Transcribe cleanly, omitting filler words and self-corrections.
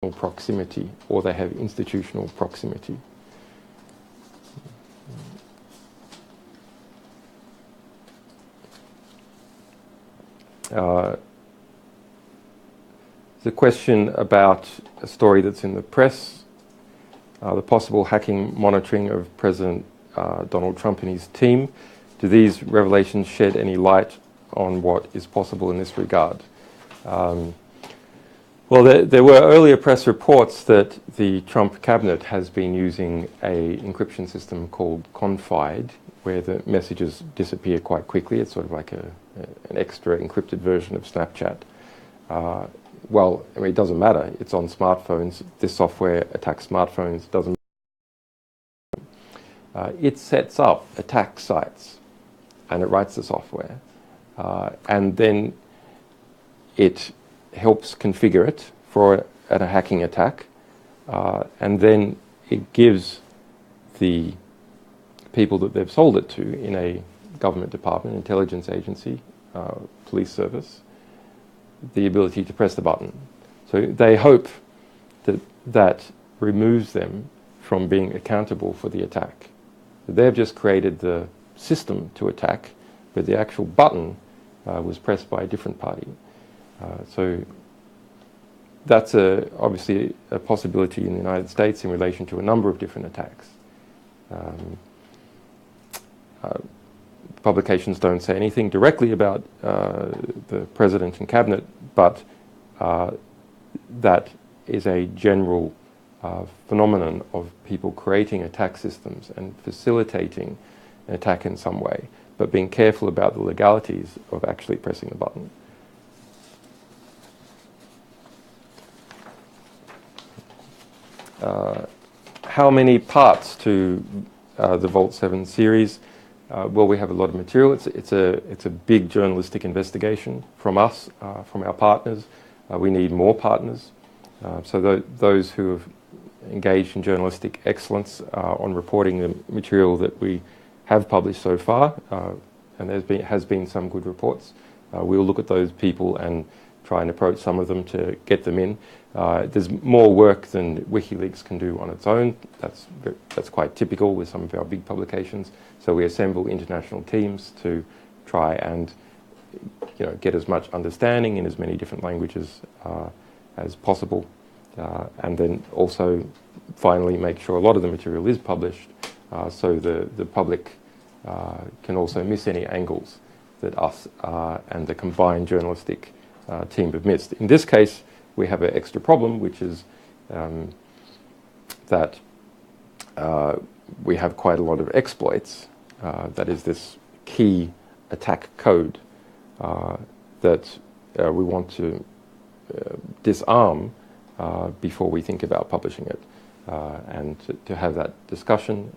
international proximity, or they have institutional proximity. The question about a story that's in the press, the possible hacking monitoring of President Donald Trump and his team. Do these revelations shed any light on what is possible in this regard? Well, there were earlier press reports that the Trump cabinet has been using an encryption system called Confide, where the messages disappear quite quickly. It's sort of like an extra encrypted version of Snapchat. Well, I mean, it doesn't matter. It's on smartphones. This software attacks smartphones. Doesn't. It sets up attack sites, and it writes the software, and then it helps configure it for a hacking attack, and then it gives the people that they've sold it to in a government department, intelligence agency, police service, the ability to press the button. So they hope that that removes them from being accountable for the attack. They've just created the system to attack, but the actual button was pressed by a different party. So that's obviously a possibility in the United States in relation to a number of different attacks. Publications don't say anything directly about the president and cabinet, but that is a general phenomenon of people creating attack systems and facilitating an attack in some way, but being careful about the legalities of actually pressing the button. How many parts to the Vault 7 series? Well, we have a lot of material. It's a big journalistic investigation from us, from our partners. We need more partners. So those who have engaged in journalistic excellence on reporting the material that we have published so far, and has been some good reports. We'll look at those people and try and approach some of them to get them in. There's more work than WikiLeaks can do on its own. That's quite typical with some of our big publications. So we assemble international teams to try and get as much understanding in as many different languages as possible, and then also finally make sure a lot of the material is published, so the public can also miss any angles that us and the combined journalistic team have missed. In this case, we have an extra problem, which is that we have quite a lot of exploits. That is this key attack code that we want to disarm before we think about publishing it, and to have that discussion.